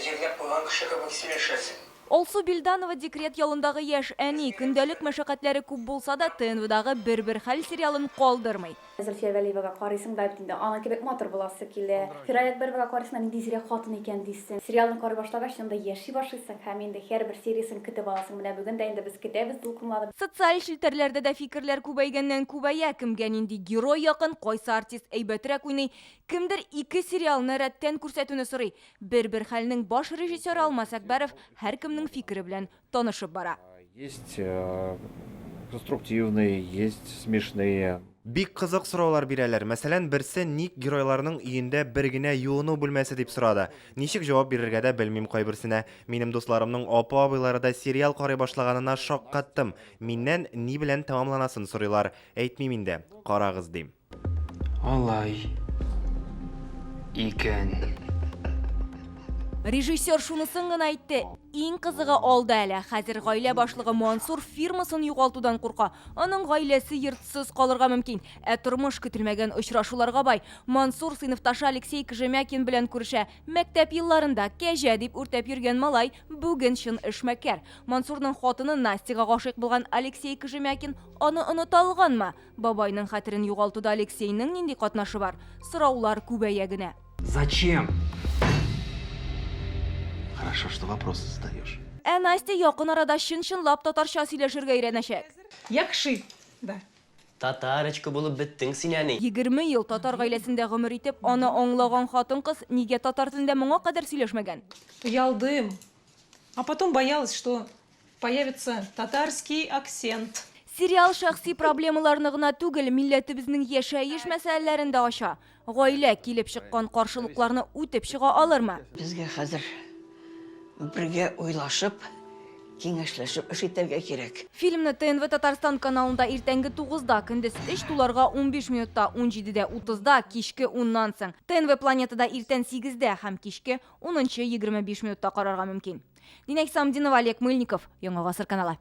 жерлеп қойған кіші көмек сөйлешесі. Олсу Билданова декрет ялындағы еш әни күндәлік мәшәкатьләре күп булса да ТНВ-дагы бер хәл сериалын калдырмый. Зөлфия Вәлиевага карыйсың да бит инде аны кебек матур буласы килә. Фирая Әкбәровага карыйсың нинди зирә хатын икән дисең. Сериалны карый башлагач инде яши башлыйсың һәм инде һәрбер сериясын көтеп аласың. Менә бүген дә инде без көтәбез дулкынланып. Социаль шелтәрләрдә дә фикерләр күбәйгәннән күбәя, кемгә нинди герой якын, кайсы артист әйбәтрәк уйный, кемдер ике сериалны рәттән күрсәтүне сорый. Бер хәлнең баш режиссеры Алмаз Әкбәров һәркемнең фикере белән танышып бара. Есть конструктивные, есть смешные. Бик кызык сораулар бирәләр. Мәсәлән, берсе ник геройларның өендә бер генә юыну бүлмәсе дип сорады. Ничек җавап бирергә дә белмим кайберсенә. Минем дусларымның апа-абыйлары да сериал карый башлаганына шаккаттым. Миннән ни белән тәмамланасын сорыйлар. Әйтмим инде. Карагыз дим. Алай. Икән. Режиссер шунысын гына әйтте. Иң кызыгы алда әле. Хәзер гаилә башлыгы Мансур фирмасын югалтудан курка. Аның гаиләсе йортсыз калырга мөмкин. Тормыш көтелмәгән очрашуларга бай. Мансур сыйныфташы Алексей Кожемякин белән күрешә. Мәктәп елларында кәҗә дип үртәп йөргән малай бүген чын эшмәкәр. Мансурның хатыны Настяга гашыйк булган Алексей Кожемякин аны оныта алганмы? Бабайның хәтерен югалтуда Алексейның нинди катнашы бар? Сораулар күбәя генә. Зачем? Хорошо, что вопросы задаешь. Настя якын арада чын-чынлап татарча сөйләшергә өйрәнәчәк. Якши, да. Татарочка булып беттең син әни. 20 ел татар гаиләсендә гомер итеп, аны аңлаган хатын-кыз нигә татар телендә моңа кадәр сөйләшмәгән? Ялдым. А потом боялась, что появится татарский акцент. Сериал шәхси проблемаларны гына түгел, милләтебезнең яшәеш мәсьәләләрен дә ача. Гаилә килеп чыккан каршылыкларны үтеп чыга алырмы? Безгә хәзер бергә уйлашып, киңәшләшеп эш итәргә кирәк. Фильмны ТНВ Татарстан каналында иртәнге 9-да, көндез 3 туларга 15 минутта, 17-дә 30-да, кичке 10-нан соң. ТНВ Планетада иртән 8-дә һәм кичке 10-25 минутта карарга мөмкин. Динәк Самдинова, Олег Мыльников, Яңа Гасыр каналы.